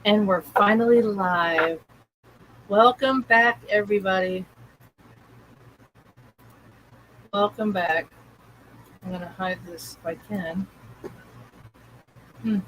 And we're finally live. Welcome back, everybody. Welcome back. I'm going to hide this if I can. Hmm.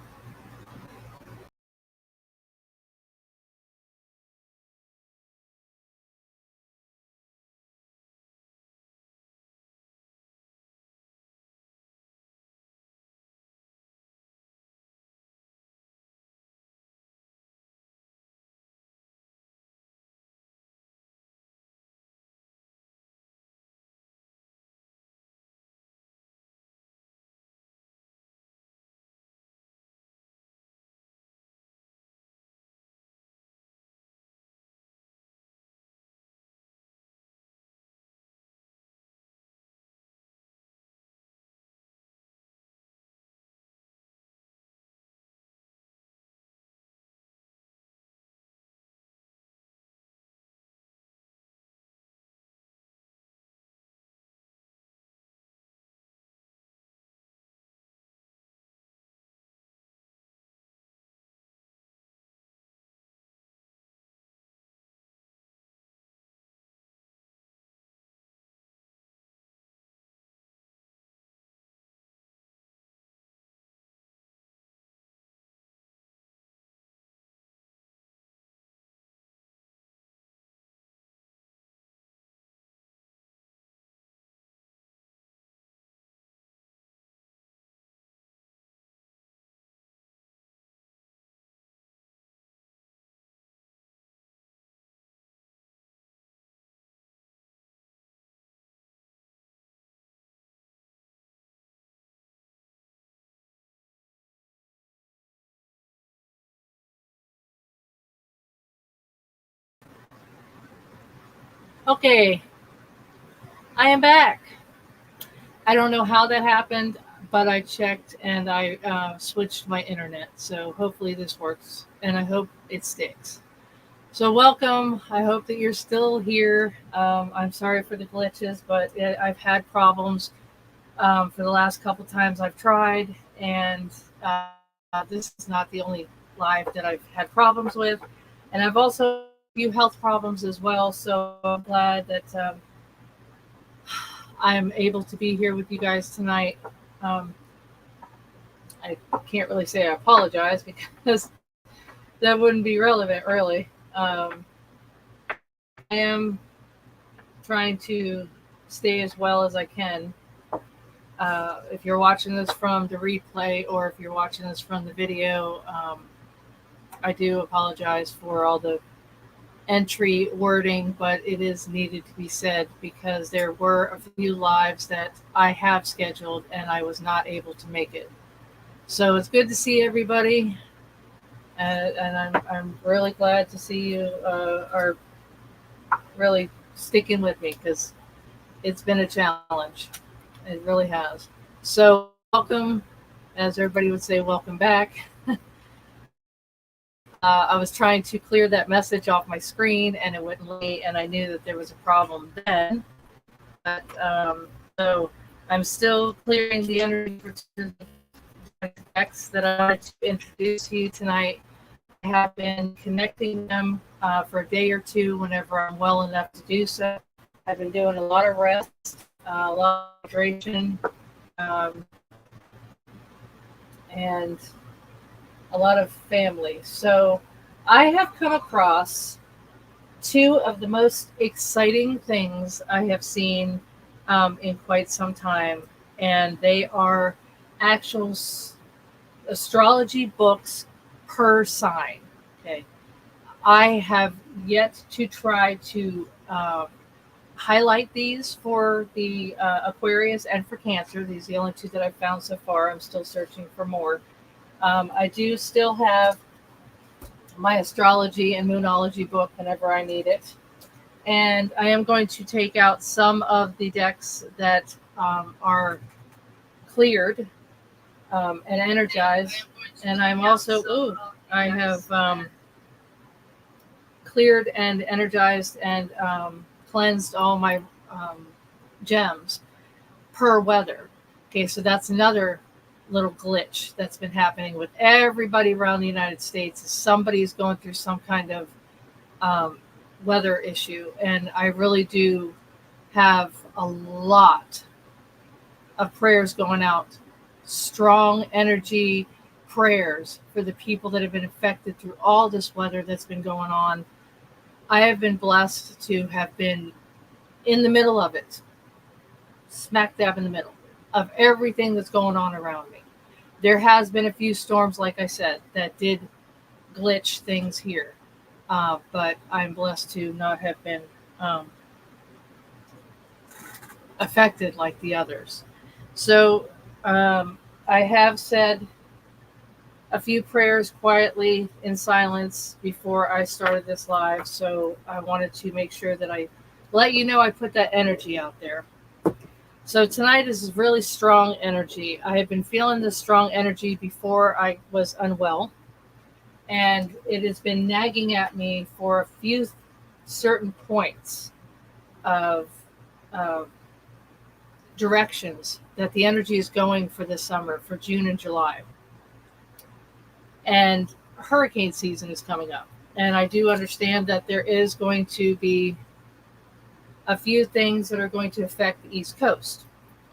Okay, I am back. I don't know how that happened, but I checked and I switched my internet. So hopefully this works and I hope it sticks. So, welcome. I hope that you're still here. I'm sorry for the glitches, but I've had problems for the last couple times I've tried, and this is not the only live that I've had problems with. And I've also had a few health problems as well, so I'm glad that I'm able to be here with you guys tonight. Um, I can't really say I apologize because that wouldn't be relevant, really. I am trying to stay as well as I can. If you're watching this from the replay or if you're watching this from the video, I do apologize for all the entry wording, but it is needed to be said because there were a few lives that I have scheduled and I was not able to make it. So it's good to see everybody, and I'm really glad to see you are really sticking with me because it's been a challenge. It really has. So, welcome, as everybody would say, welcome back. I was trying to clear that message off my screen and it wouldn't let me, and I knew that there was a problem then. But so I'm still clearing the energy for decks that I wanted to introduce to you tonight. I have been connecting them for a day or two whenever I'm well enough to do so. I've been doing a lot of rest, a lot of hydration, um, and a lot of family. So I have come across two of the most exciting things I have seen in quite some time, and they are actual astrology books per sign. Okay, I have yet to try to highlight these for the Aquarius and for Cancer. These are the only two that I've found so far. I'm still searching for more. I do still have my astrology and moonology book whenever I need it. And I am going to take out some of the decks that are cleared and energized. And I'm also, ooh, I have cleared and energized and cleansed all my um, gems per weather. Okay, so that's another. little glitch that's been happening with everybody around the United States. Is somebody's going through some kind of um, weather issue, and I really do have a lot of prayers going out, strong energy prayers for the people that have been affected through all this weather that's been going on. I have been blessed to have been in the middle of it, smack dab in the middle of everything that's going on around me. There has been a few storms, like I said, that did glitch things here, but I'm blessed to not have been affected like the others. So I have said a few prayers quietly in silence before I started this live. So I wanted to make sure that I let you know I put that energy out there. So tonight is really strong energy. I have been feeling this strong energy before I was unwell, and it has been nagging at me for a few certain points of directions that the energy is going for this summer, for June and July. And hurricane season is coming up. And I do understand that there is going to be a few things that are going to affect the East Coast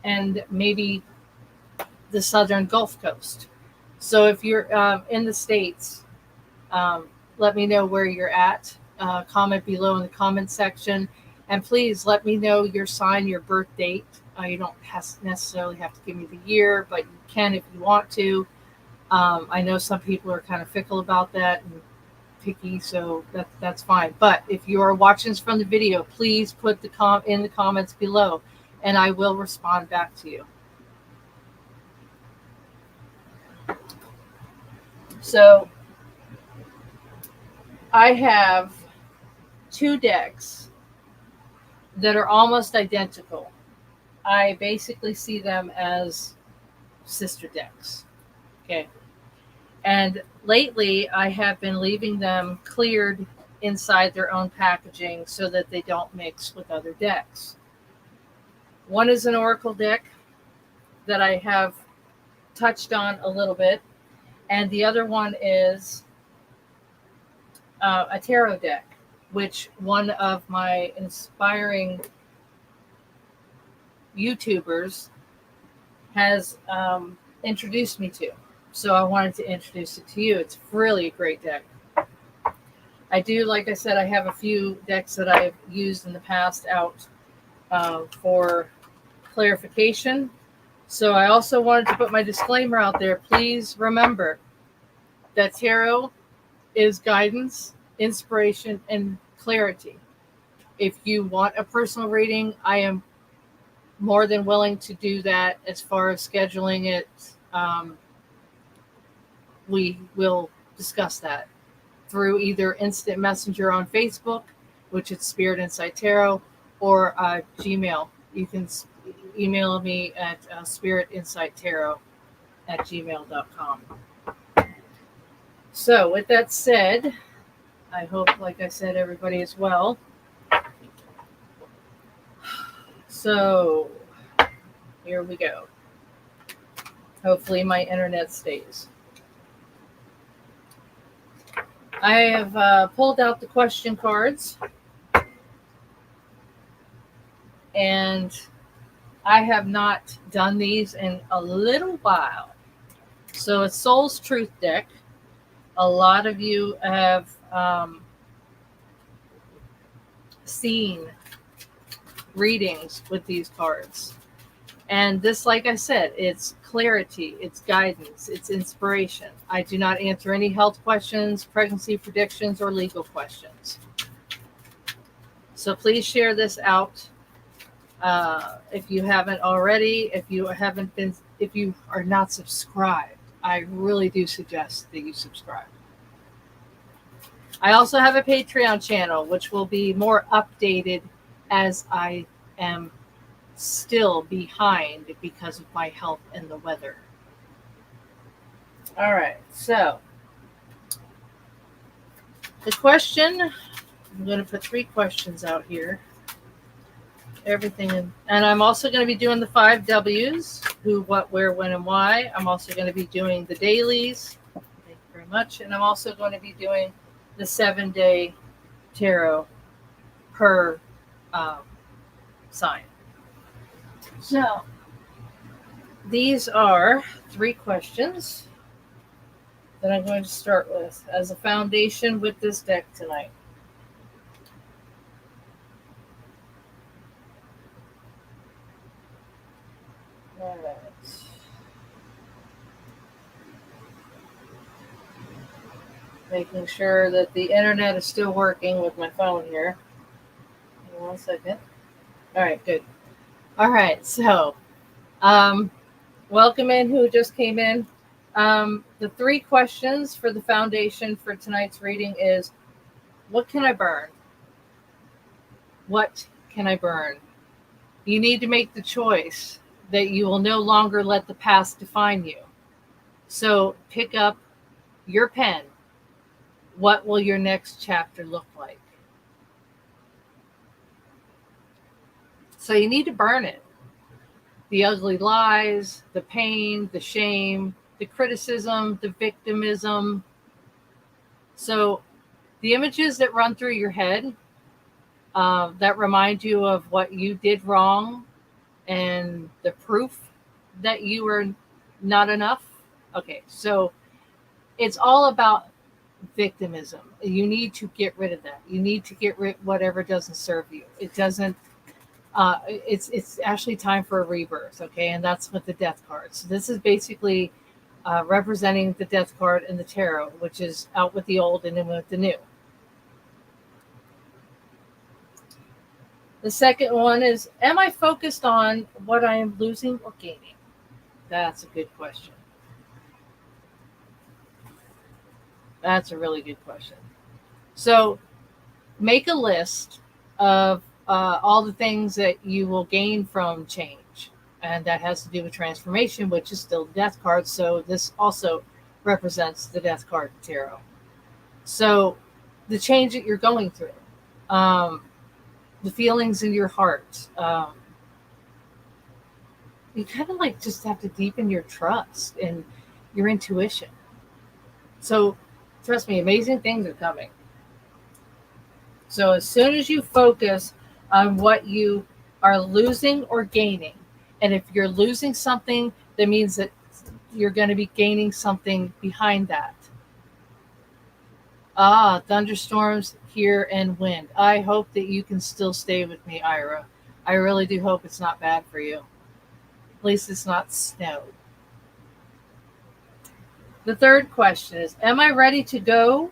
and maybe the Southern Gulf Coast. So if you're in the States, let me know where you're at. Comment below in the comment section. And please let me know your sign, your birth date. You don't necessarily have to give me the year, but you can if you want to. I know some people are kind of fickle about that and picky, so that's fine. But if you are watching this from the video, please put in the comments below, and I will respond back to you. So I have 2 decks that are almost identical. I basically see them as sister decks. Okay. And lately, I have been leaving them cleared inside their own packaging so that they don't mix with other decks. One is an Oracle deck that I have touched on a little bit, and the other one is a tarot deck, which one of my inspiring YouTubers has introduced me to. So I wanted to introduce it to you. It's really a great deck. I do, like I said, I have a few decks that I've used in the past out for clarification. So I also wanted to put my disclaimer out there. Please remember that tarot is guidance, inspiration, and clarity. If you want a personal reading, I am more than willing to do that. As far as scheduling it, we will discuss that through either instant messenger on Facebook, which is Spirit Insight Tarot, or Gmail. You can email me at spiritinsighttarot@gmail.com. So with that said, I hope, like I said, everybody is well. So here we go. Hopefully my internet stays. I have pulled out the question cards, and I have not done these in a little while. So it's Soul's Truth deck. A lot of you have seen readings with these cards. And this, like I said, it's clarity, it's guidance, it's inspiration. I do not answer any health questions, pregnancy predictions, or legal questions. So please share this out if you haven't already. If you are not subscribed, I really do suggest that you subscribe. I also have a Patreon channel, which will be more updated as I am still behind because of my health and the weather. All right, so the question, I'm going to put 3 questions out here. everything. And I'm also going to be doing the 5 W's: who, what, where, when, and why. I'm also going to be doing the dailies. Thank you very much. And I'm also going to be doing the 7-day tarot per um, sign. So these are 3 questions that I'm going to start with as a foundation with this deck tonight. All right. Making sure that the internet is still working with my phone here. Give me 1 second. All right, good. All right, so welcome in who just came in. The 3 questions for the foundation for tonight's reading is, what can I burn? What can I burn? You need to make the choice that you will no longer let the past define you. So pick up your pen. What will your next chapter look like? So you need to burn it. The ugly lies, the pain, the shame, the criticism, the victimism. So the images that run through your head that remind you of what you did wrong and the proof that you were not enough. Okay, so it's all about victimism. You need to get rid of that. You need to get rid of whatever doesn't serve you. It doesn't. It's actually time for a rebirth. Okay, and that's with the Death card. So this is basically representing the Death card in the tarot, which is out with the old and in with the new. The second one is, am I focused on what I am losing or gaining? That's a good question. That's a really good question. So make a list of all the things that you will gain from change. And that has to do with transformation, which is still the Death card. So this also represents the Death card tarot. So the change that you're going through, the feelings in your heart, you kind of like just have to deepen your trust and your intuition. So trust me, amazing things are coming. So as soon as you focus on what you are losing or gaining, and if you're losing something, that means that you're going to be gaining something behind that. Thunderstorms here and wind. I hope that you can still stay with me, Ira. I really do hope it's not bad for you. At least it's not snow. The third question is, am I ready to go?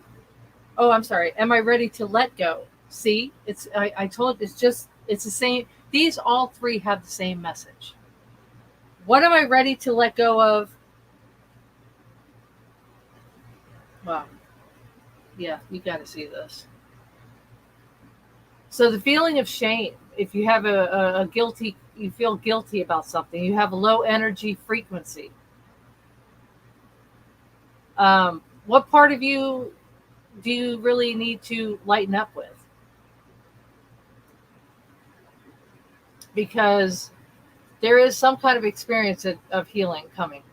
Oh, I'm sorry. Am I ready to let go? See, I told it's the same. These all 3 have the same message. What am I ready to let go of? Wow. Yeah, you got to see this. So the feeling of shame, if you have a guilty, you feel guilty about something, you have a low energy frequency. What part of you do you really need to lighten up with? Because there is some kind of experience of healing coming.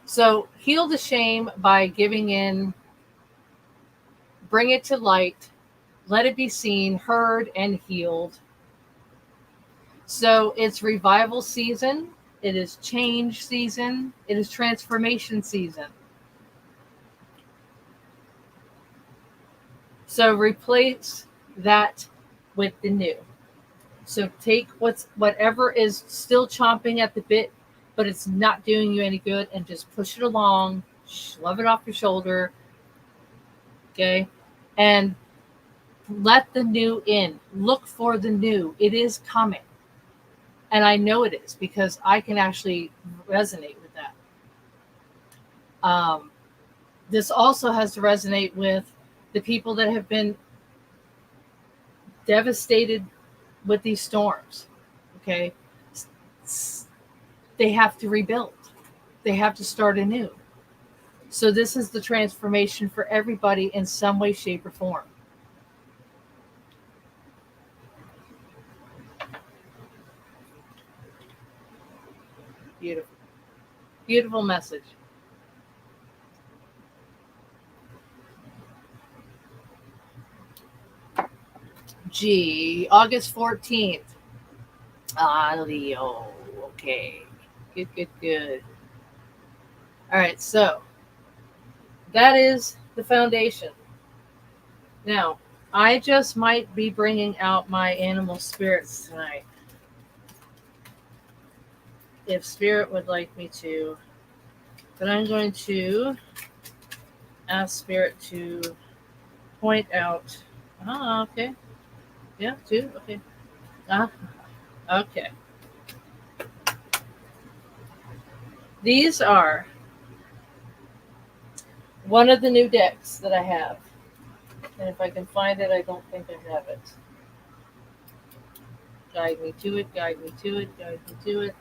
So heal the shame by giving in, bring it to light, let it be seen, heard, and healed. So it's revival season, it is change season, it is transformation season. So replace that with the new. So take whatever is still chomping at the bit, but it's not doing you any good, and just push it along, shove it off your shoulder. Okay. And let the new in. Look for the new. It is coming. And I know it is because I can actually resonate with that. This also has to resonate with the people that have been devastated with these storms. Okay. They have to rebuild. They have to start anew. So this is the transformation for everybody in some way, shape, or form. Beautiful message. Gee, August 14th. Ah, Leo. Okay. Good, good, good. All right, so that is the foundation. Now, I just might be bringing out my animal spirits tonight. If Spirit would like me to. But I'm going to ask Spirit to point out. Ah, okay. Yeah, two. Okay. Ah, okay. These are one of the new decks that I have. And if I can find it, I don't think I have it. Guide me to it, guide me to it, guide me to it.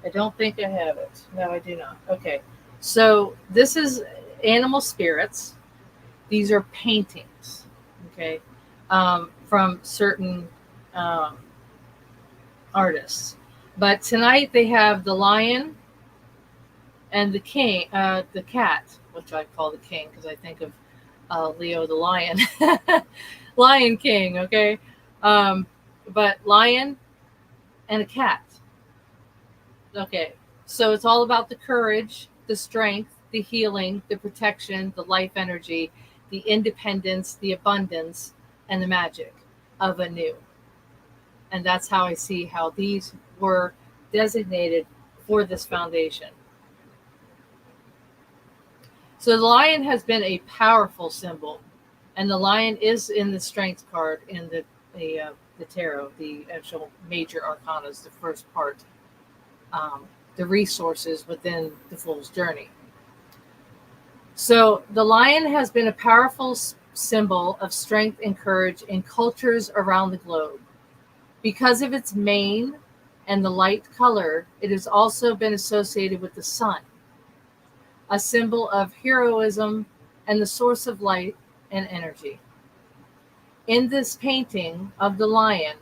I don't think I have it. No, I do not. Okay. So this is animal spirits. These are paintings. Okay. From certain um, artists. But tonight they have the lion and the king, the cat, which I call the king because I think of Leo the lion, Lion King. Okay, but lion and a cat. Okay, so it's all about the courage, the strength, the healing, the protection, the life energy, the independence, the abundance, and the magic of a new. And that's how I see how these were designated for this foundation. So the lion has been a powerful symbol, and the lion is in the strength card in the tarot, the actual major arcana is the first part, the resources within the fool's journey. So the lion has been a powerful symbol of strength and courage in cultures around the globe. Because of its mane and the light color, it has also been associated with the sun, a symbol of heroism and the source of light and energy. In this painting of the lion,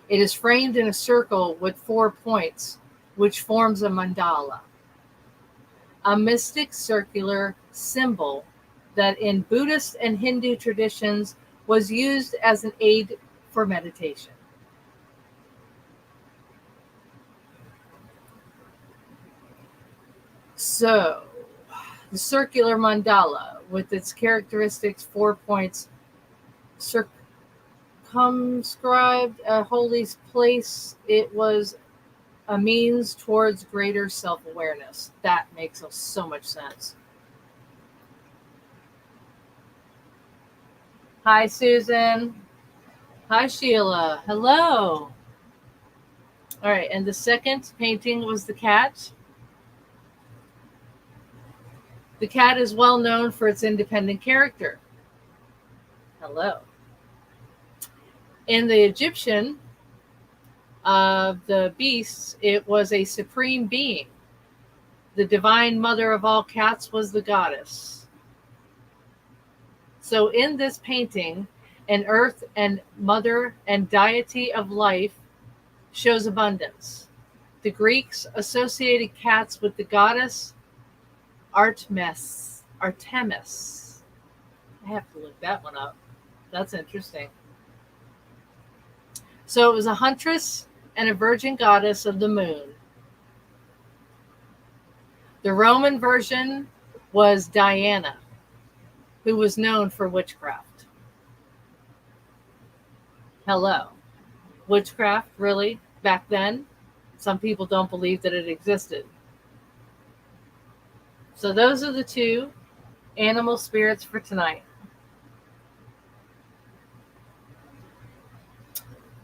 it is framed in a circle with 4 points, which forms a mandala, a mystic circular symbol that in Buddhist and Hindu traditions was used as an aid for meditation. So, the circular mandala, with its characteristics 4 points, circumscribed a holy place. It was a means towards greater self-awareness. That makes so much sense. Hi, Susan. Hi, Sheila. Hello. All right, and the second painting was the cat. The cat is well known for its independent character. Hello. In the Egyptian of the beasts, it was a supreme being. The divine mother of all cats was the goddess. So in this painting, an earth and mother and deity of life shows abundance. The Greeks associated cats with the goddess Artemis. Artemis. I have to look that one up. That's interesting. So it was a huntress and a virgin goddess of the moon. The Roman version was Diana, who was known for witchcraft. Hello. Witchcraft, really? Back then? Some people don't believe that it existed. So those are the two animal spirits for tonight.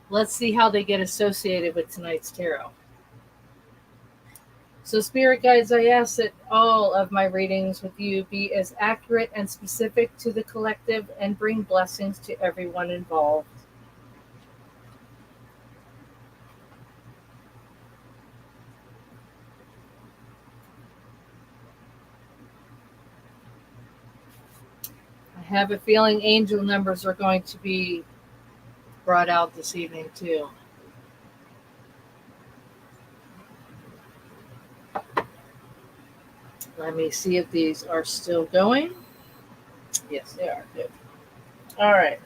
Let's see how they get associated with tonight's tarot. So, spirit guides, I ask that all of my readings with you be as accurate and specific to the collective and bring blessings to everyone involved. I have a feeling angel numbers are going to be brought out this evening, too. Let me see if these are still going. Yes, they are. Good. All right.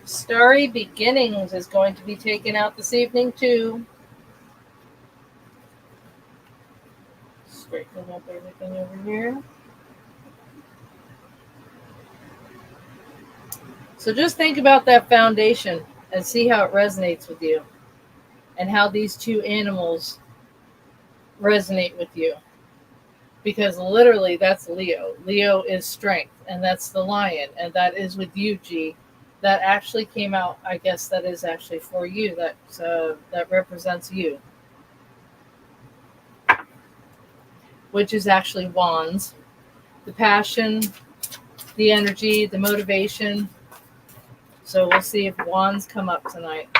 Starry Beginnings is going to be taken out this evening, too. Straighten up everything over here. So just think about that foundation and see how it resonates with you and how these two animals resonate with you. Because literally, that's Leo. Leo is strength, and that's the lion, and that is with you, G. That actually came out. I guess that is actually for you. That represents you, which is actually wands, the passion, the energy, the motivation. So we'll see if wands come up tonight.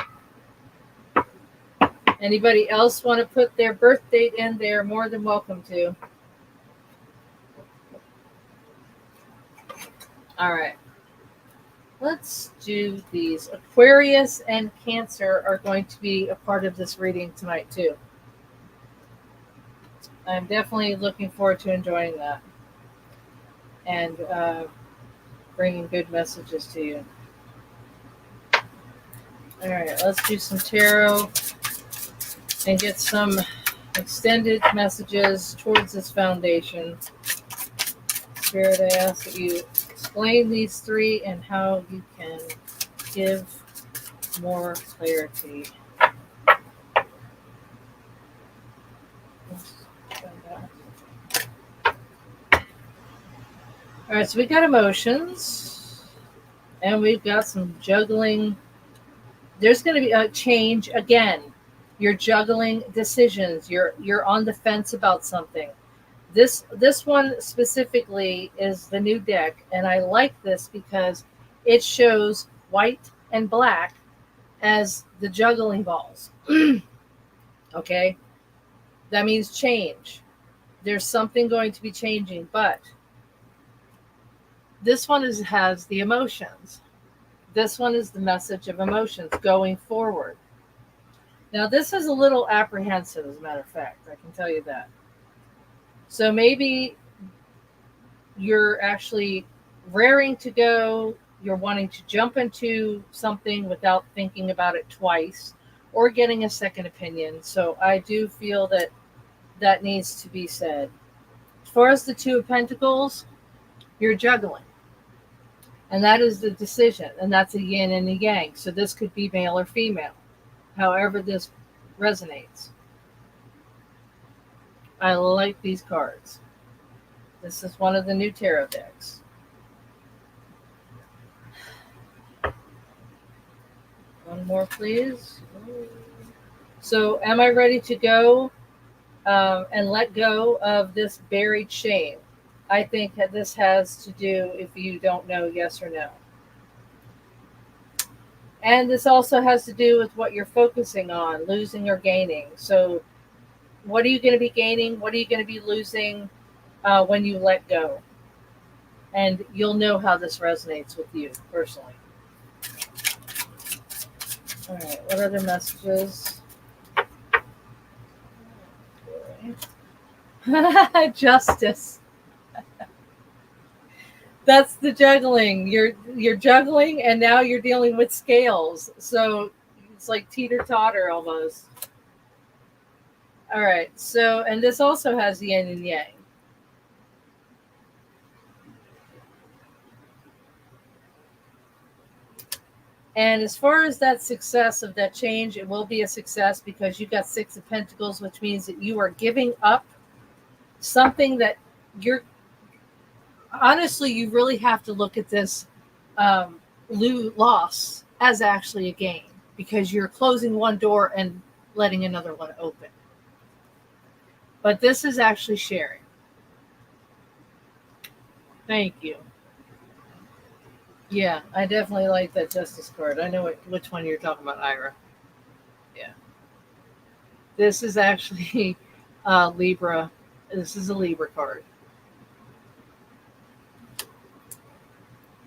Anybody else want to put their birth date in? They're more than welcome to. All right. Let's do these. Aquarius and Cancer are going to be a part of this reading tonight, too. I'm definitely looking forward to enjoying that and bringing good messages to you. All right, let's do some tarot and get some extended messages towards this foundation. Spirit, I ask that you explain these three and how you can give more clarity. All right, so we got emotions, and we've got some juggling. There's going to be a change again. You're juggling decisions. You're on the fence about something. This one specifically is the new deck, and I like this because it shows white and black as the juggling balls. Okay, that means change. There's something going to be changing, but this one has the emotions. This one is the message of emotions going forward. Now, this is a little apprehensive, as a matter of fact. I can tell you that. So maybe you're actually raring to go. You're wanting to jump into something without thinking about it twice or getting a second opinion. So I do feel that that needs to be said. As far as the Two of Pentacles, you're juggling. And that is the decision. And that's a yin and a yang. So this could be male or female, however this resonates. I like these cards. This is one of the new tarot decks. One more, please. So, am I ready to go and let go of this buried shame? I think that this has to do, if you don't know, yes or no. And this also has to do with what you're focusing on, losing or gaining. So, what are you going to be gaining? What are you going to be losing when you let go? And you'll know how this resonates with you personally. All right, what other messages? Justice. That's the juggling. You're juggling, and now you're dealing with scales. So it's like teeter-totter almost. All right. So, and this also has the yin and yang. And as far as that success of that change, it will be a success because you got Six of Pentacles, which means that you are giving up something that you're honestly, you really have to look at this loss as actually a gain because you're closing one door and letting another one open. But this is actually sharing. Thank you. Yeah, I definitely like that Justice card. I know which one you're talking about, Ira. Yeah. This is actually Libra. This is a Libra card.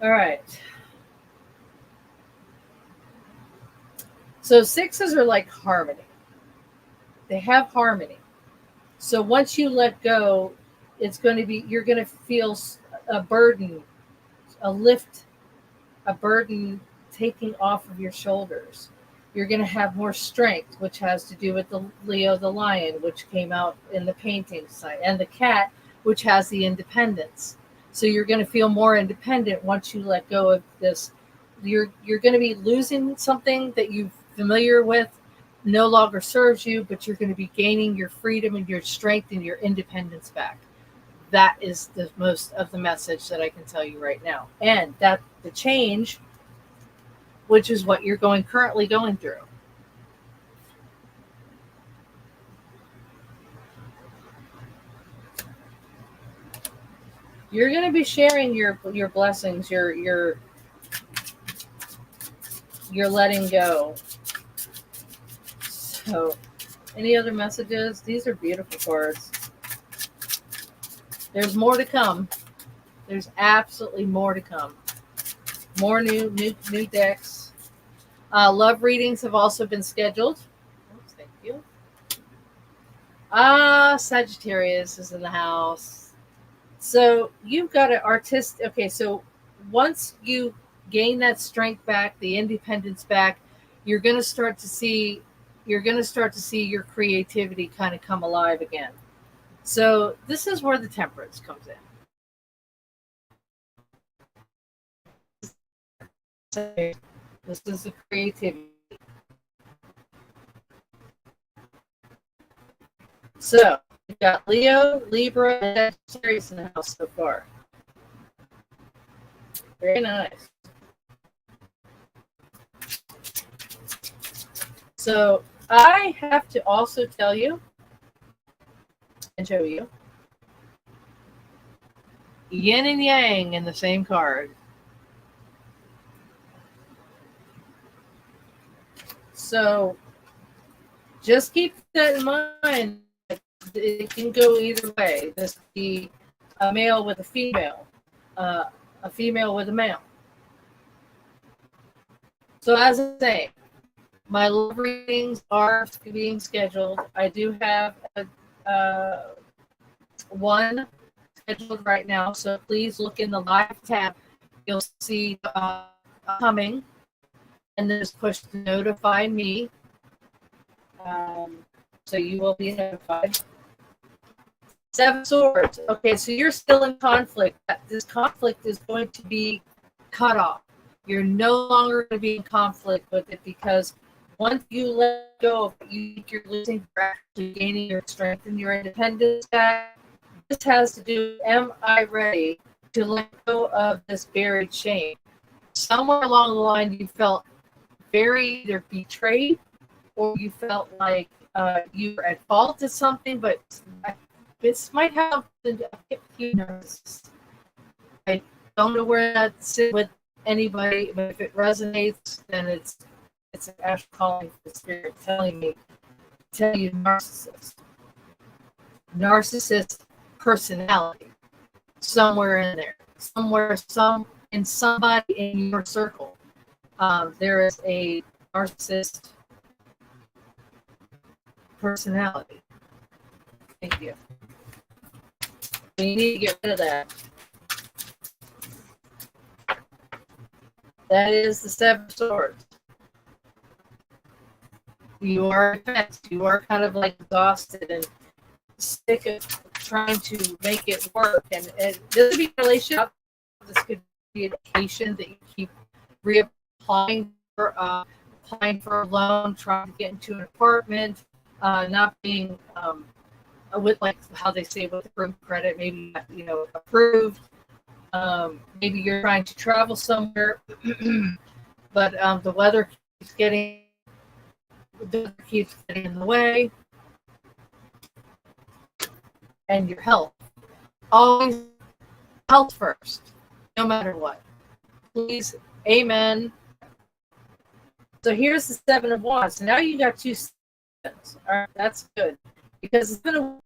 All right. So sixes are like harmony. They have harmony. So once you let go, it's going to be, you're going to feel a burden, a lift, a burden taking off of your shoulders. You're going to have more strength, which has to do with the Leo the lion, which came out in the painting side, and the cat, which has the independence. So you're going to feel more independent once you let go of this. You're going to be losing something that you're familiar with, no longer serves you, but you're going to be gaining your freedom and your strength and your independence back. That is the most of the message that I can tell you right now. And that the change, which is what you're currently going through. You're going to be sharing your blessings, your letting go. So, any other messages? These are beautiful cards. There's more to come. There's absolutely more to come. More new decks. Love readings have also been scheduled. Oops, thank you. Sagittarius is in the house. So you've got an artist. Okay, so once you gain that strength back, the independence back, you're going to start to see your creativity kind of come alive again. So this is where the temperance comes in. This is the creativity. So we've got Leo, Libra, and Sagittarius in the house so far. Very nice. So I have to also tell you and show you yin and yang in the same card. So just keep that in mind. It can go either way. This could be a male with uh, a female with a male. So as I say, my love readings are being scheduled. I do have one scheduled right now, so please look in the live tab. You'll see coming, and then just push to notify me. So you will be notified. Seven Swords. Okay, so you're still in conflict. This conflict is going to be cut off. You're no longer going to be in conflict with it because once you let go of it, you're losing, you're actually gaining your strength and your independence back. This has to do with, am I ready to let go of this buried shame? Somewhere along the line, you felt very either betrayed or you felt like you were at fault at something, but this might have a few nerves. I don't know where that sits with anybody, but if it resonates, then it's an actual calling for the spirit telling me, tell you narcissist personality somewhere in there, somebody in your circle. There is a narcissist personality. Thank you. You need to get rid of that. That is the Seven of Swords. You are advanced. You are kind of like exhausted and sick of trying to make it work. And this could be a relationship. This could be an education that you keep reapplying for, applying for a loan, trying to get into an apartment, not being with like how they say with approved credit, maybe approved. Maybe you're trying to travel somewhere, but the weather keeps getting in the way, and your health. Always health first, no matter what. Please, amen. So here's the Seven of Wands. So now you got two sevens. All right, that's good because it's been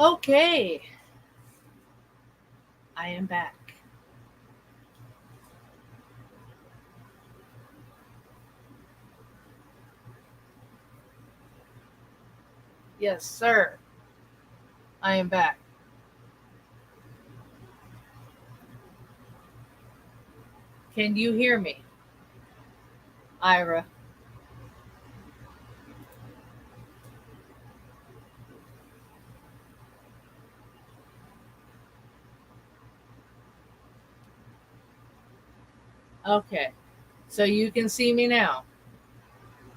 Okay, I am back. Yes, sir. I am back. Can you hear me, Ira? Okay. So you can see me now.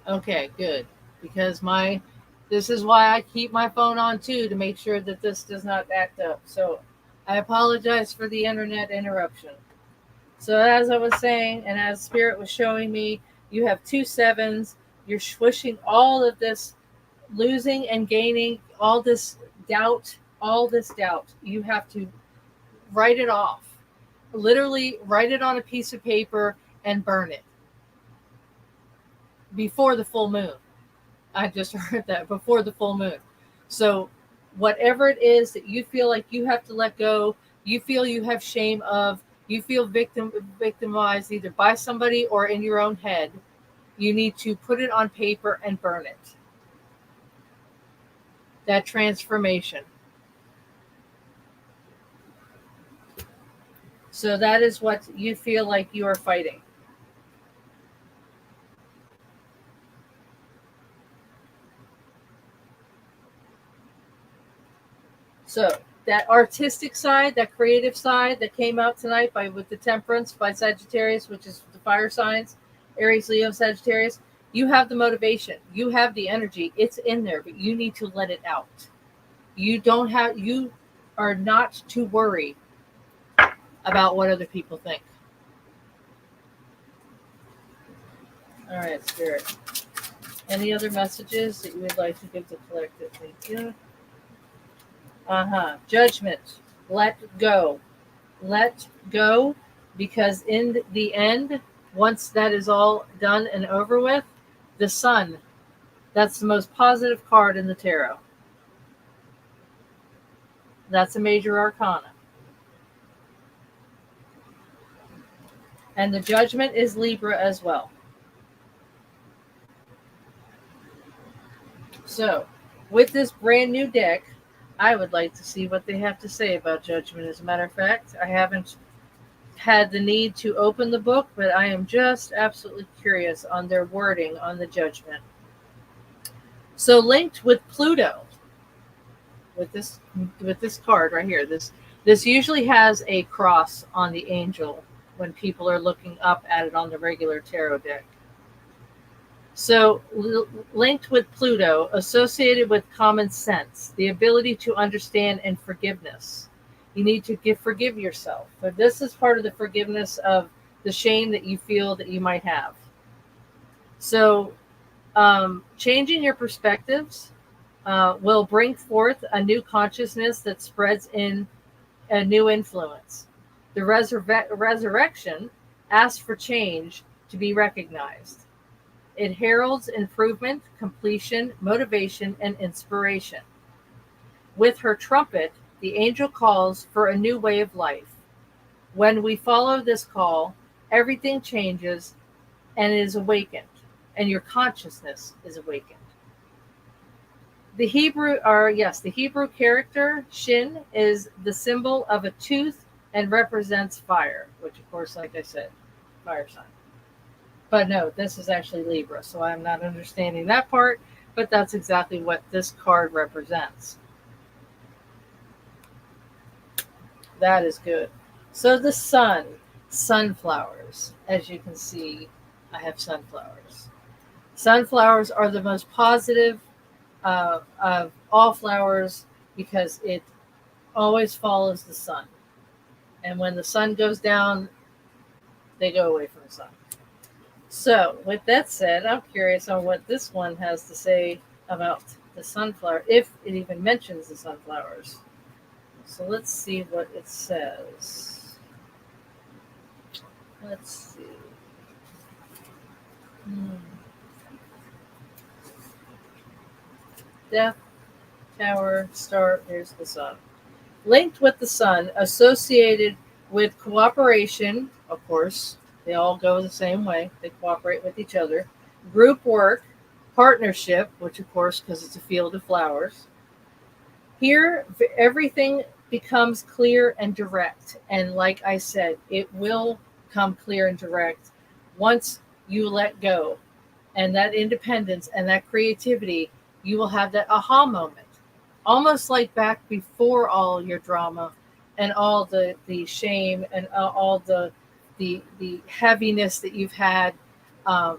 Okay, good. Because my this is why I keep my phone on too, to make sure that this does not act up. So I apologize for the internet interruption. So as I was saying, and as Spirit was showing me, you have two sevens. You're swishing all of this, losing and gaining all this doubt, all this doubt. You have to write it off. Literally write it on a piece of paper and burn it before the full moon. I just heard that, before the full moon. So whatever it is that you feel like you have to let go, you feel you have shame of, you feel victimized either by somebody or in your own head, you need to put it on paper and burn it. That transformation. So that is what you feel like you are fighting. So that artistic side, that creative side that came out tonight by with the Temperance by Sagittarius, which is the fire signs, Aries, Leo, Sagittarius, you have the motivation, you have the energy, it's in there, but you need to let it out. You are not to worry about what other people think. All right, Spirit. Any other messages that you would like to give the collective? Thank you. Judgment. Let go. Let go, because in the end, once that is all done and over with, the sun, that's the most positive card in the tarot. That's a major arcana. And the judgment is Libra as well. So, with this brand new deck, I would like to see what they have to say about judgment. As a matter of fact, I haven't had the need to open the book, but I am just absolutely curious on their wording on the judgment. So, linked with Pluto, with this card right here, this usually has a cross on the angel when people are looking up at it on the regular tarot deck. So, linked with Pluto, associated with common sense, the ability to understand, and forgiveness. You need to forgive yourself. But this is part of the forgiveness of the shame that you feel that you might have. So, changing your perspectives will bring forth a new consciousness that spreads in a new influence. The resurrection asks for change to be recognized. It heralds improvement, completion, motivation, and inspiration. With her trumpet, the angel calls for a new way of life. When we follow this call, everything changes and is awakened, and your consciousness is awakened. The Hebrew character Shin is the symbol of a tooth and represents fire, which of course, like I said, fire sign. But no, this is actually Libra, so I'm not understanding that part, but that's exactly what this card represents. That is good. So the sun, sunflowers. As you can see, I have sunflowers. Sunflowers are the most positive of all flowers because it always follows the sun. And when the sun goes down, they go away from the sun. So, with that said, I'm curious on what this one has to say about the sunflower, if it even mentions the sunflowers. So, let's see what it says. Let's see. Hmm. Death, Tower, star, here's the sun. Linked with the sun, associated with cooperation, of course, they all go the same way, they cooperate with each other, group work, partnership, which, of course, because it's a field of flowers. Here, everything becomes clear and direct. And like I said, it will come clear and direct once you let go. And that independence and that creativity, you will have that aha moment. Almost like back before all your drama and all the shame and all the heaviness that you've had, um,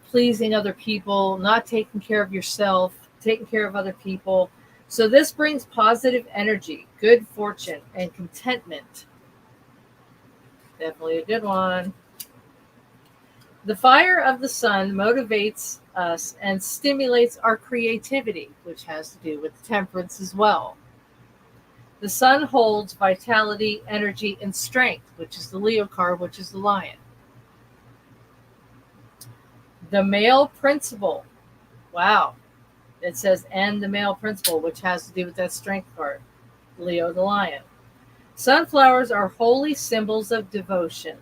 pleasing other people, not taking care of yourself, taking care of other people. So this brings positive energy, good fortune, and contentment. Definitely a good one. The fire of the sun motivates us and stimulates our creativity, which has to do with temperance as well. The sun holds vitality, energy, and strength, which is the Leo card, which is the lion. The male principle. Wow. It says, and the male principle, which has to do with that strength card. Leo the lion. Sunflowers are holy symbols of devotion.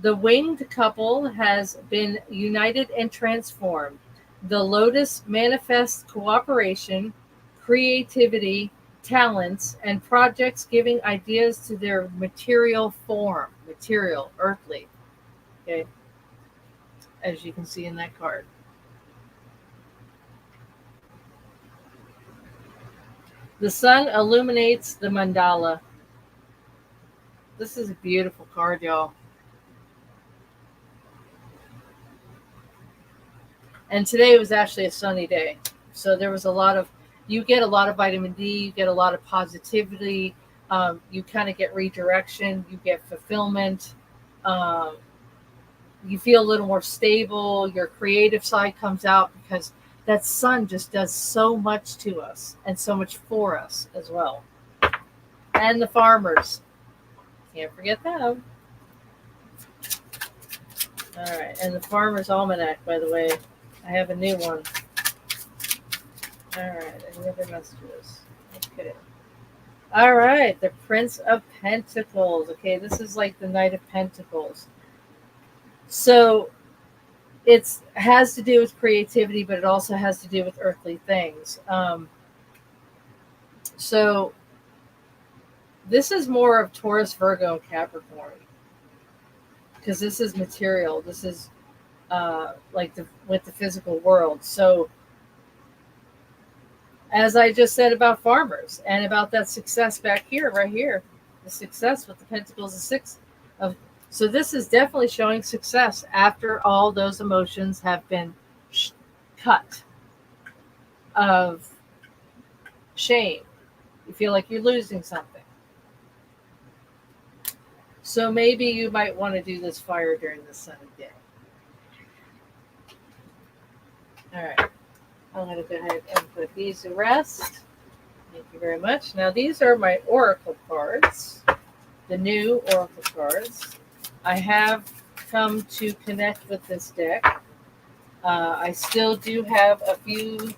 The winged couple has been united and transformed. The lotus manifests cooperation, creativity, talents, and projects giving ideas to their material form. Material, earthly. Okay, as you can see in that card. The sun illuminates the mandala. This is a beautiful card, y'all. And today was actually a sunny day. So there was you get a lot of vitamin D, you get a lot of positivity, you kind of get redirection, you get fulfillment, um, you feel a little more stable, your creative side comes out because that sun just does so much to us and so much for us as well. And the farmers, can't forget them. All right, and the Farmer's Almanac, by the way, I have a new one. All right, any other messages? Okay. All right, the Prince of Pentacles. Okay, this is like the Knight of Pentacles. So it has to do with creativity, but it also has to do with earthly things. So this is more of Taurus, Virgo, and Capricorn because this is material. This is like with the physical world. So as I just said about farmers and about that success back here, right here, the success with the Pentacles, the six of. So this is definitely showing success after all those emotions have been cut of shame. You feel like you're losing something. So maybe you might want to do this fire during the sunny day. All right. I'm going to go ahead and put these to rest. Thank you very much. Now these are my oracle cards, the new oracle cards. I have come to connect with this deck. I still do have a few.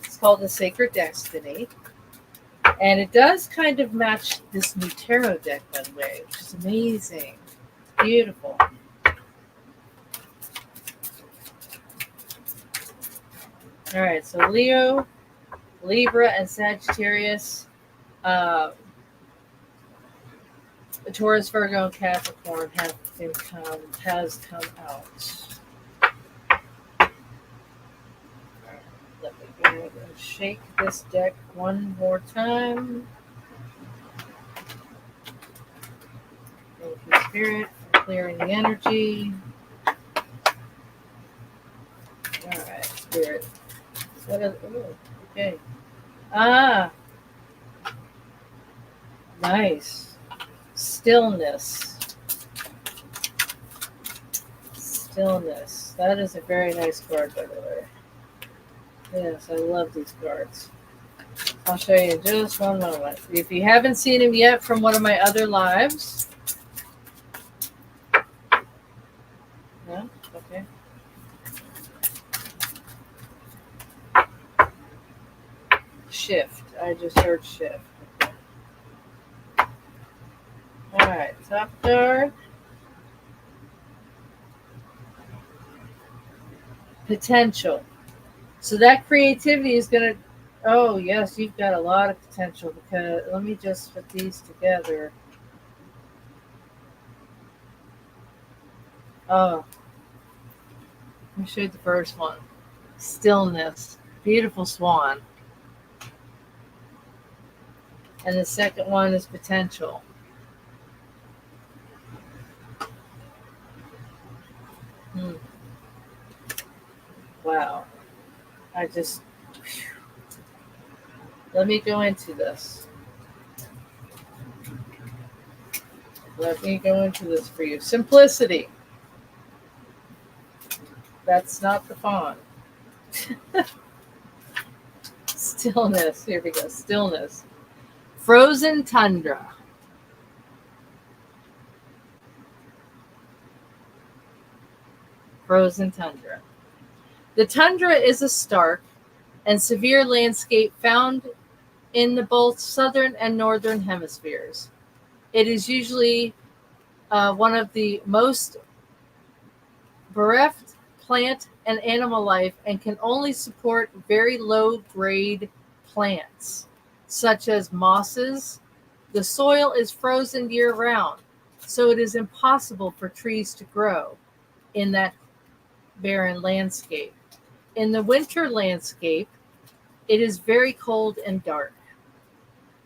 It's called the Sacred Destiny. And it does kind of match this new tarot deck, by the way, which is amazing. Beautiful. All right, so Leo, Libra, and Sagittarius, Taurus, Virgo, and Capricorn has come out. Let me go ahead and shake this deck one more time. Thank you, Spirit, for clearing the energy. All right, Spirit. Okay. Nice. Stillness. Stillness. That is a very nice card, by the way. Yes, I love these cards. I'll show you in just one moment. If you haven't seen him yet from one of my other lives. No? Okay. I just heard shift. All right, top card. Potential. So that creativity is going to, oh, yes, you've got a lot of potential because let me just put these together. Oh, let me show you the first one. Stillness. Beautiful swan. And the second one is potential. Hmm. Wow. I just, let me go into this. Let me go into this for you. Simplicity. That's not the font. Stillness. Here we go. Stillness. Frozen tundra. Frozen tundra. The tundra is a stark and severe landscape found in the both southern and northern hemispheres. It is usually one of the most bereft plant and animal life and can only support very low grade plants, such as mosses. The soil is frozen year round, so it is impossible for trees to grow in that barren landscape. In the winter landscape, it is very cold and dark.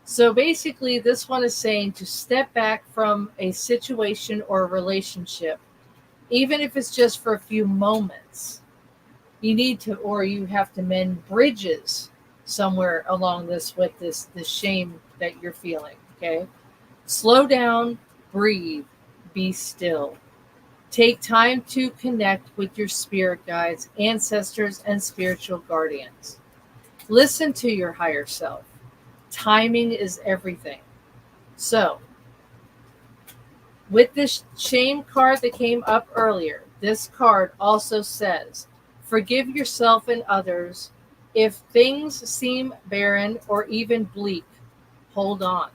So basically, this one is saying to step back from a situation or a relationship, even if it's just for a few moments. You need to, or you have to mend bridges somewhere along this with this shame that you're feeling. Okay, slow down, breathe, be still. Take time to connect with your spirit guides, ancestors, and spiritual guardians. Listen to your higher self. Timing is everything. So, with this shame card that came up earlier, this card also says, forgive yourself and others. If things seem barren or even bleak, hold on.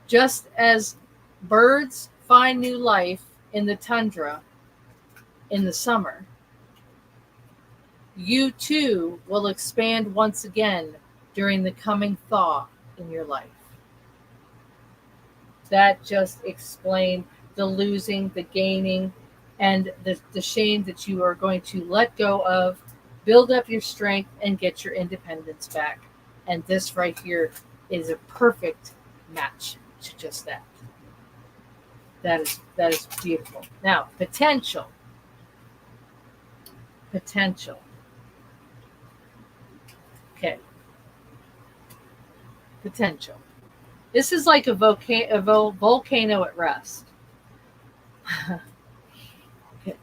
Just as birds find new life in the tundra in the summer, you too will expand once again during the coming thaw in your life. That just explained the losing, the gaining, and the shame that you are going to let go of, build up your strength, and get your independence back. And this right here is a perfect match to just that. That is beautiful. Now, potential. Potential. Okay. Potential. This is like a volcano at rest. Okay.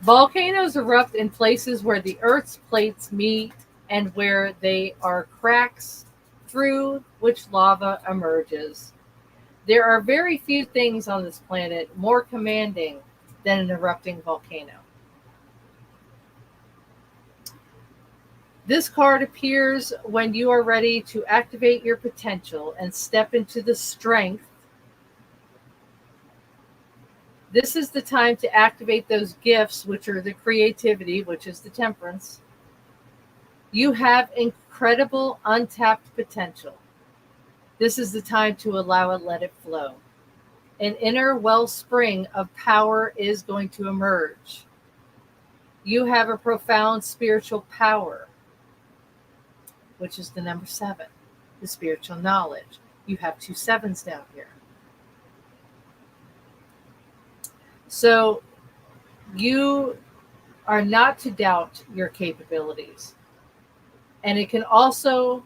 Volcanoes erupt in places where the Earth's plates meet and where they are cracks through which lava emerges. There are very few things on this planet more commanding than an erupting volcano. This card appears when you are ready to activate your potential and step into the strength. This is the time to activate those gifts, which are the creativity, which is the temperance. You have incredible untapped potential. This is the time to allow it, let it flow. An inner wellspring of power is going to emerge. You have a profound spiritual power, which is the number 7, the spiritual knowledge. You have 2 sevens down here. So you are not to doubt your capabilities. And it can also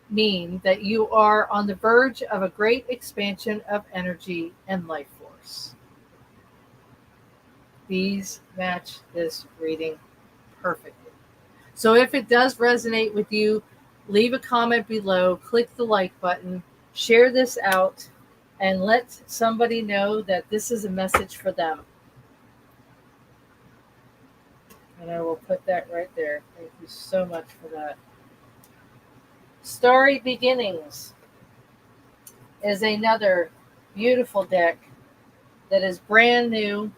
mean that you are on the verge of a great expansion of energy and life force. These match this reading perfectly. So if it does resonate with you, leave a comment below, click the like button, share this out, and let somebody know that this is a message for them. And I will put that right there. Thank you so much for that. Starry Beginnings is another beautiful deck that is brand new,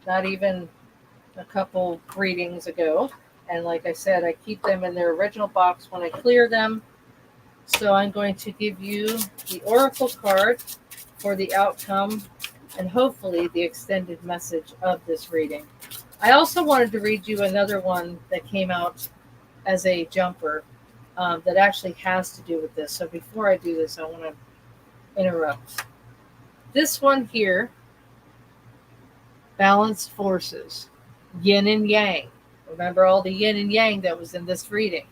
not even a couple readings ago. And like I said, I keep them in their original box when I clear them. So I'm going to give you the Oracle card for the outcome and hopefully the extended message of this reading. I also wanted to read you another one that came out as a jumper that actually has to do with this. So before I do this, I want to interrupt. This one here, balanced forces, yin and yang. Remember all the yin and yang that was in this reading.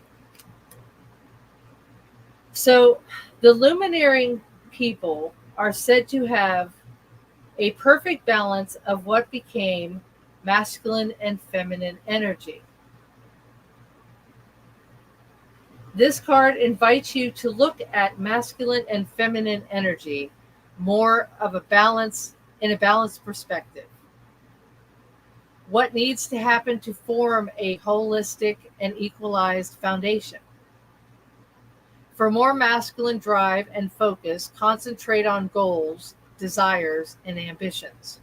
So the luminary people are said to have a perfect balance of what became masculine and feminine energy. This card invites you to look at masculine and feminine energy more of a balance in a balanced perspective. What needs to happen to form a holistic and equalized foundation? For more masculine drive and focus, concentrate on goals, desires, and ambitions.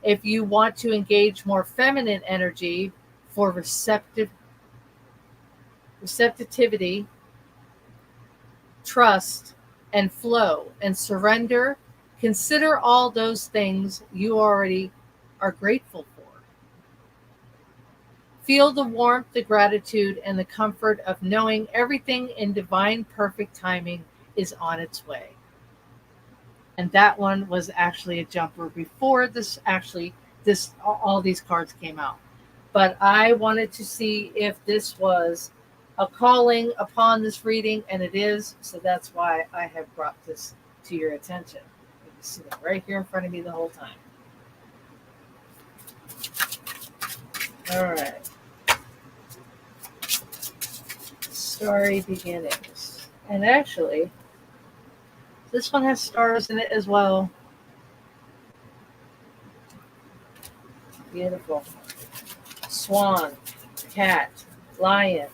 If you want to engage more feminine energy for receptivity, trust, and flow, and surrender, consider all those things you already are grateful for. Feel the warmth, the gratitude, and the comfort of knowing everything in divine perfect timing is on its way. And that one was actually a jumper before this all these cards came out. But I wanted to see if this was a calling upon this reading, and it is, so that's why I have brought this to your attention. You can see it right here in front of me the whole time. All right. Starry Beginnings. And actually, this one has stars in it as well. Beautiful. Swan, cat, lion.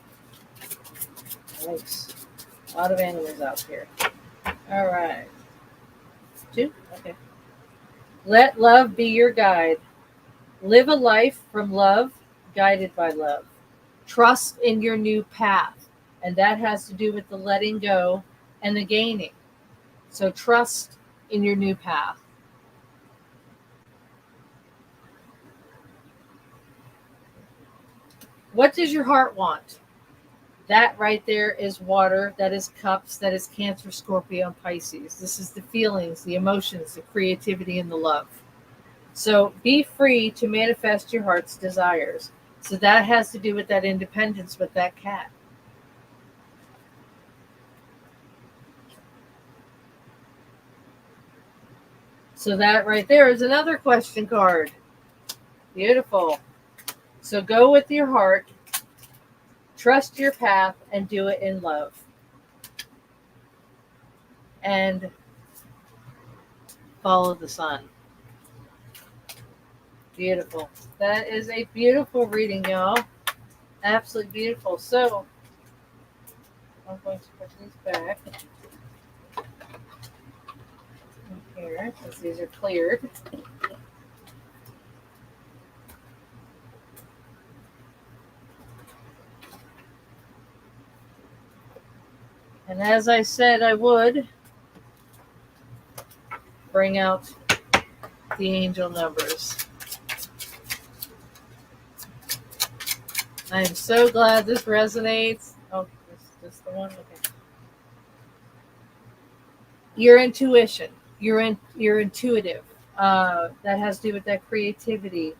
Nice. A lot of animals out here. All right. Two? Okay. Let love be your guide. Live a life from love, guided by love. Trust in your new path. And that has to do with the letting go and the gaining. So trust in your new path. What does your heart want? That right there is water. That is cups. That is Cancer, Scorpio, and Pisces. This is the feelings, the emotions, the creativity, and the love. So be free to manifest your heart's desires. So that has to do with that independence with that cat. So that right there is another question card. Beautiful. So go with your heart, trust your path, and do it in love. And follow the sun. Beautiful. That is a beautiful reading, y'all. Absolutely beautiful. So I'm going to put these back here since these are cleared. And as I said I would, bring out the angel numbers. I am so glad this resonates. Oh, this is the one? Okay. Your intuition. You're intuitive. That has to do with that creativity,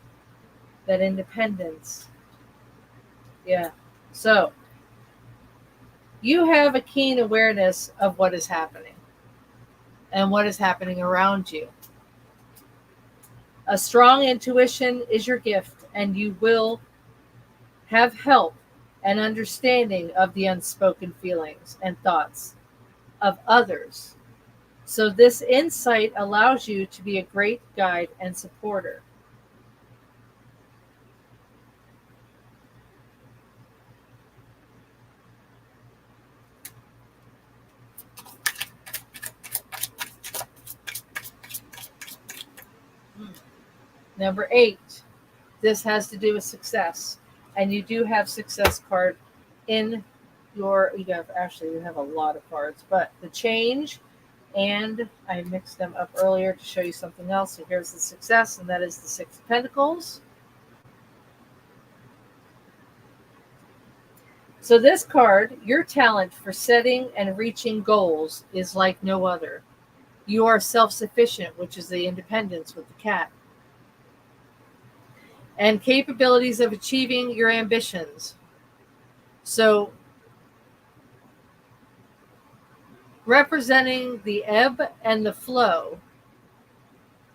that independence. Yeah. So you have a keen awareness of what is happening and what is happening around you. A strong intuition is your gift, and you will have help and understanding of the unspoken feelings and thoughts of others. So this insight allows you to be a great guide and supporter. Number 8, this has to do with success. And you do have success card in you have a lot of cards, but the change, and I mixed them up earlier to show you something else. So here's the success, and that is the 6 of Pentacles. So this card, your talent for setting and reaching goals is like no other. You are self-sufficient, which is the independence with the cat, and capabilities of achieving your ambitions. So representing the ebb and the flow,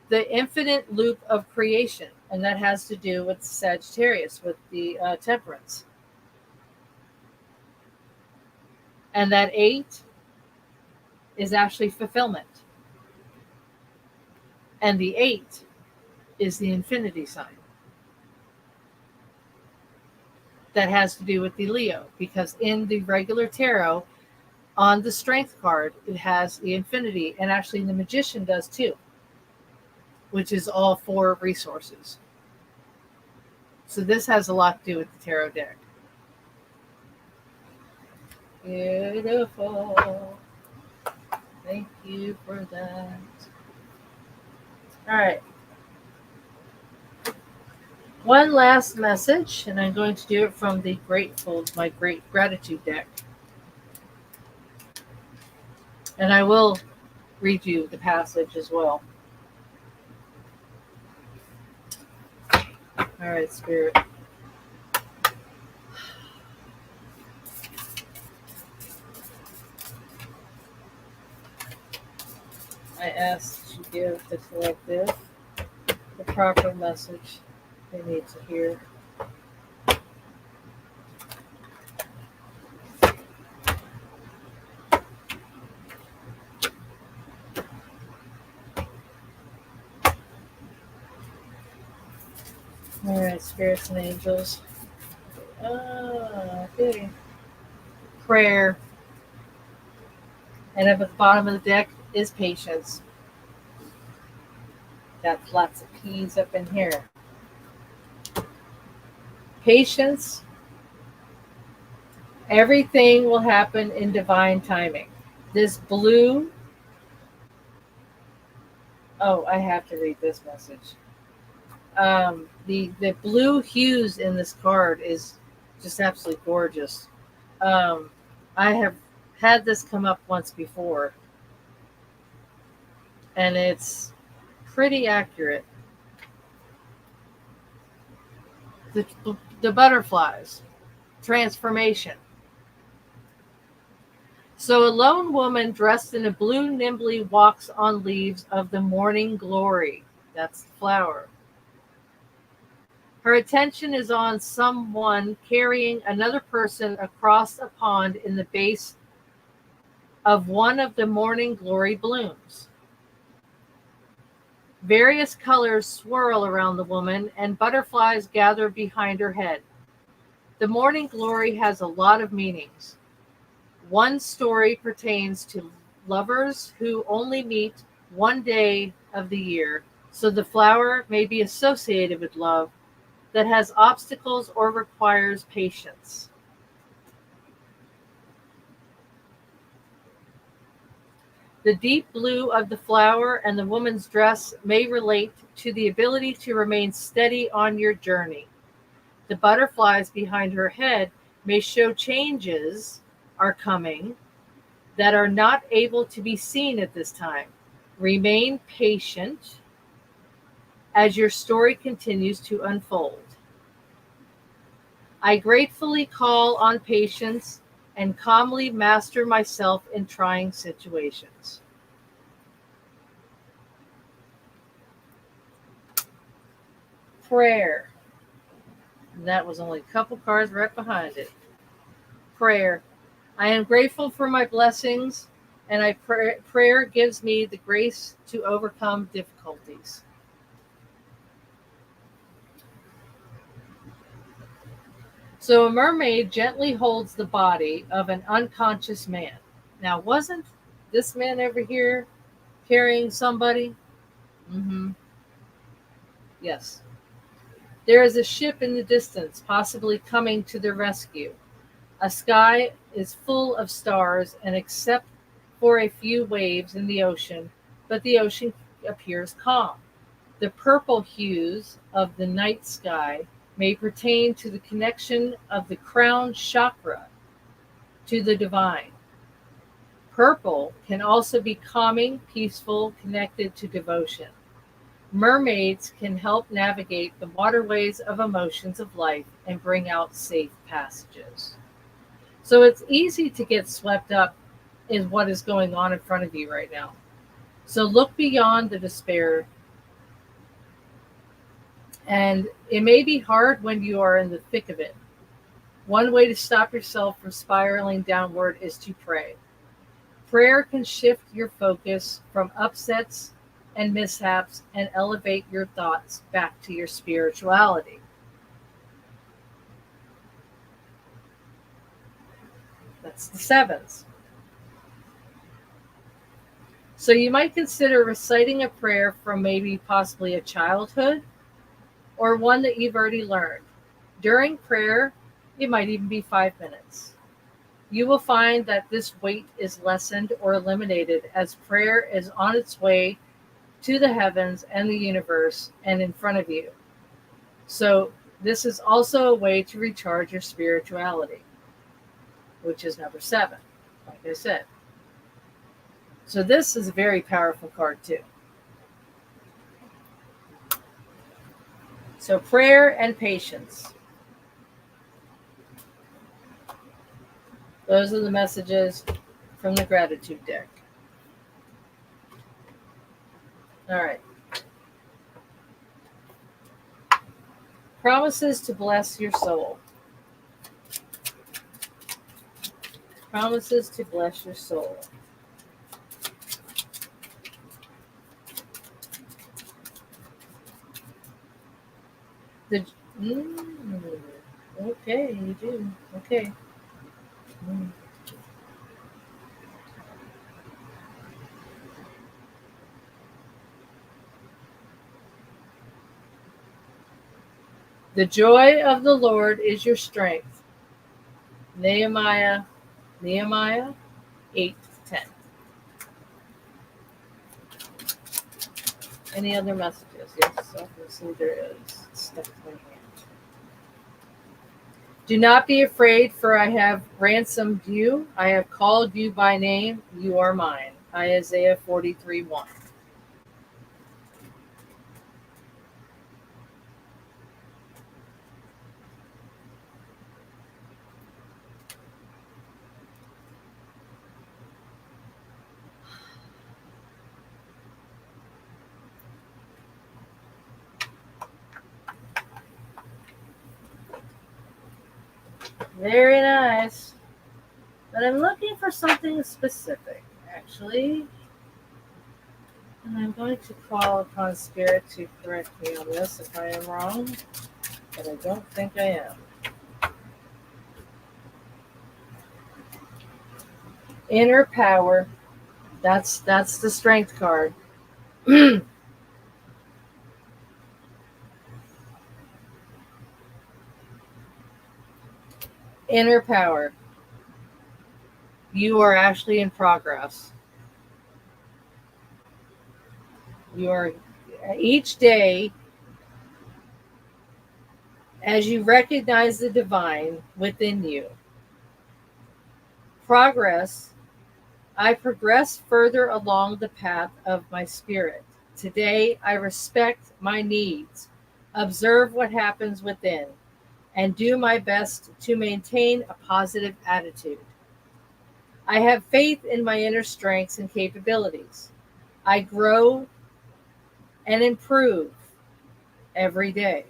the infinite loop of creation, and that has to do with Sagittarius, with the temperance. And that 8 is actually fulfillment. And the 8 is the infinity sign. That has to do with the Leo, because in the regular tarot, on the strength card, it has the infinity, and actually the magician does too, which is all 4 resources. So this has a lot to do with the tarot deck. Beautiful. Thank you for that. All right. One last message, and I'm going to do it from the my Great Gratitude deck. And I will read you the passage as well. All right, Spirit. I ask to give the collective the proper message they need to hear. All right, spirits and angels. Okay. Prayer. And at the bottom of the deck is patience. Got lots of P's up in here. Patience. Everything will happen in divine timing. This blue. Oh, I have to read this message. The blue hues in this card is just absolutely gorgeous. I have had this come up once before, and it's pretty accurate. The butterflies, transformation. So a lone woman dressed in a blue nimbly walks on leaves of the morning glory. That's the flower. Her attention is on someone carrying another person across a pond in the base of one of the morning glory blooms. Various colors swirl around the woman, and butterflies gather behind her head. The morning glory has a lot of meanings. One story pertains to lovers who only meet one day of the year, so the flower may be associated with love that has obstacles or requires patience. The deep blue of the flower and the woman's dress may relate to the ability to remain steady on your journey. The butterflies behind her head may show changes are coming that are not able to be seen at this time. Remain patient as your story continues to unfold. I gratefully call on patience and calmly master myself in trying situations. Prayer. That was only a couple cards right behind it. Prayer. I am grateful for my blessings, and prayer gives me the grace to overcome difficulties. So a mermaid gently holds the body of an unconscious man. Now, wasn't this man over here carrying somebody? Mm-hmm. Yes. There is a ship in the distance, possibly coming to their rescue. A sky is full of stars, and except for a few waves in the ocean, but the ocean appears calm. The purple hues of the night sky may pertain to the connection of the crown chakra to the divine. Purple can also be calming, peaceful, connected to devotion. Mermaids can help navigate the waterways of emotions of life and bring out safe passages. So it's easy to get swept up in what is going on in front of you right now. So look beyond the despair. And it may be hard when you are in the thick of it. One way to stop yourself from spiraling downward is to pray. Prayer can shift your focus from upsets and mishaps and elevate your thoughts back to your spirituality. That's the sevens. So you might consider reciting a prayer from maybe possibly a childhood or one that you've already learned. During prayer, it might even be 5 minutes. You will find that this weight is lessened or eliminated as prayer is on its way to the heavens and the universe and in front of you. So, this is also a way to recharge your spirituality, which is number seven, like I said. So, this is a very powerful card, too. So, prayer and patience. Those are the messages from the gratitude deck. All right. Promises to bless your soul. Promises to bless your soul. The okay, you do. Okay. Mm. The joy of the Lord is your strength. Nehemiah 8:10. Any other messages? Yes, obviously there is. Stuck in my hand. Do not be afraid, for I have ransomed you. I have called you by name. You are mine. Isaiah 43:1. Very nice. But I'm looking for something specific, actually. And I'm going to call upon Spirit to correct me on this if I am wrong. But I don't think I am. Inner power. That's the strength card. Inner power. You are actually in progress. You are each day as you recognize the divine within you. Progress. I progress further along the path of my spirit. Today I respect my needs, observe what happens within, and do my best to maintain a positive attitude. I have faith in my inner strengths and capabilities. I grow and improve every day.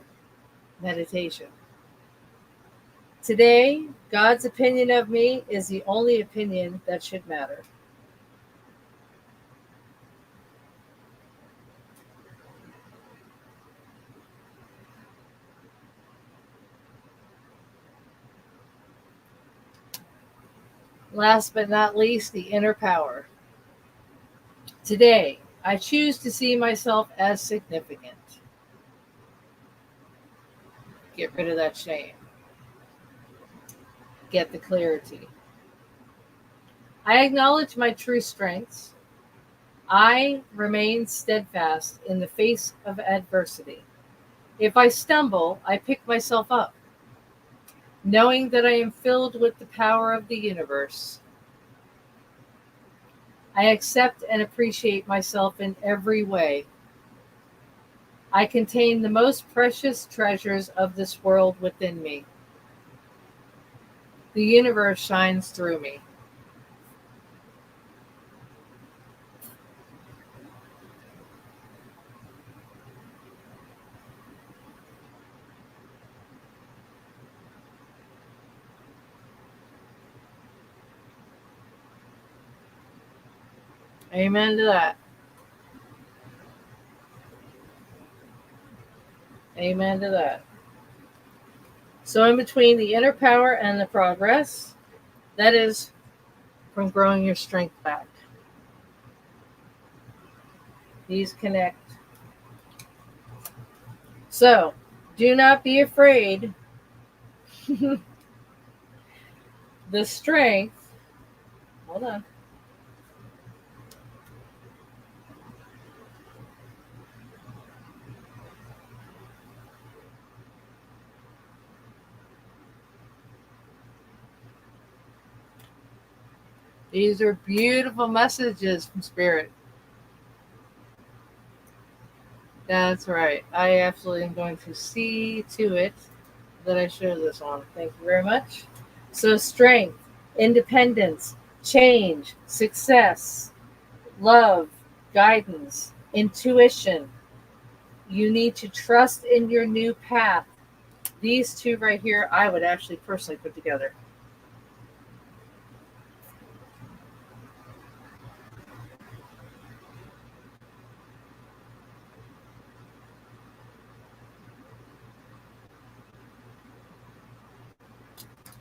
Meditation. Today, God's opinion of me is the only opinion that should matter. Last but not least, the inner power. Today, I choose to see myself as significant. Get rid of that shame. Get the clarity. I acknowledge my true strengths. I remain steadfast in the face of adversity. If I stumble, I pick myself up, knowing that I am filled with the power of the universe. I accept and appreciate myself in every way. I contain the most precious treasures of this world within me. The universe shines through me. Amen to that. Amen to that. So, in between the inner power and the progress, that is from growing your strength back. These connect. So, do not be afraid. The strength, hold on. These are beautiful messages from Spirit. That's right. I absolutely am going to see to it that I show this one. Thank you very much. So, strength, independence, change, success, love, guidance, intuition. You need to trust in your new path. These two right here, I would actually personally put together.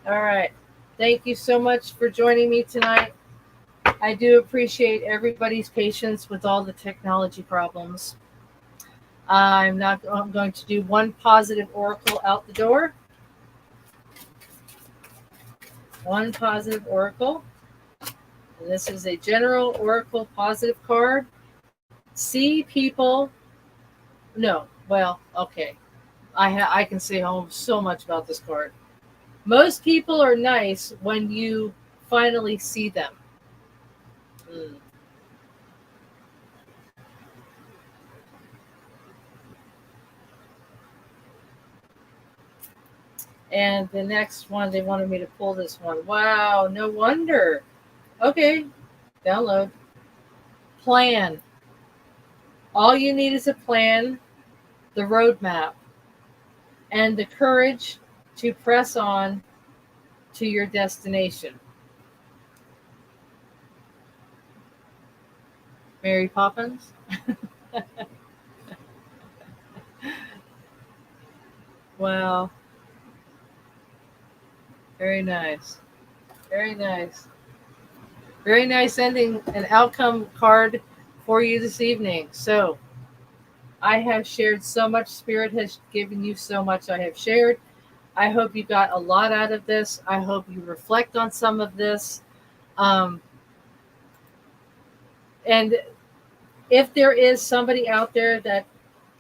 All right. Thank you so much for joining me tonight. I do appreciate everybody's patience with all the technology problems. I'm going to do one positive oracle out the door. One positive oracle. And this is a general oracle positive card. See people. No. Well, okay. I can say so much about this card. Most people are nice when you finally see them. And the next one, they wanted me to pull this one. Wow, no wonder. Okay, download. Plan. All you need is a plan, the roadmap, and the courage to press on to your destination. Mary Poppins? Wow. Very nice. Very nice. Very nice ending, an outcome card for you this evening. So, I have shared so much. Spirit has given you so much I have shared. I hope you got a lot out of this. I hope you reflect on some of this. And if there is somebody out there that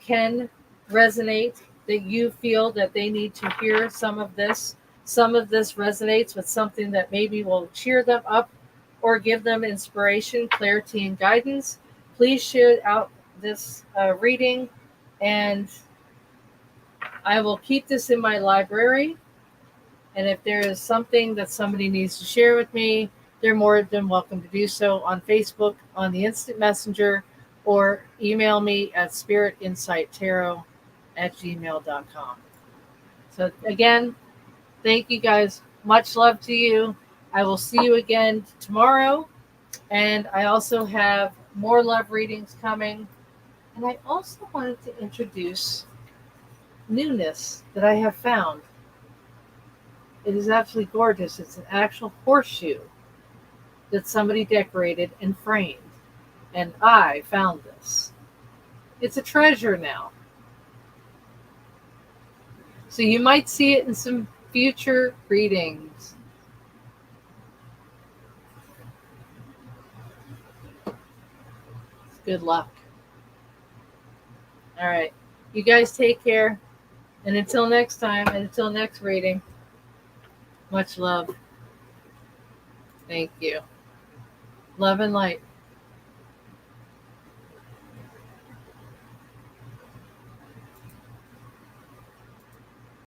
can resonate, that you feel that they need to hear some of this resonates with something that maybe will cheer them up or give them inspiration, clarity, and guidance, please share out this reading, and I will keep this in my library. And if there is something that somebody needs to share with me, they're more than welcome to do so on Facebook, on the Instant Messenger, or email me at spiritinsighttarot@gmail.com. So again, thank you guys. Much love to you. I will see you again tomorrow. And I also have more love readings coming. And I also wanted to introduce newness that I have found. It is absolutely gorgeous. It's an actual horseshoe that somebody decorated and framed. And I found this. It's a treasure now. So you might see it in some future readings. Good luck. All right. You guys take care. And until next time, and until next reading, much love. Thank you. Love and light.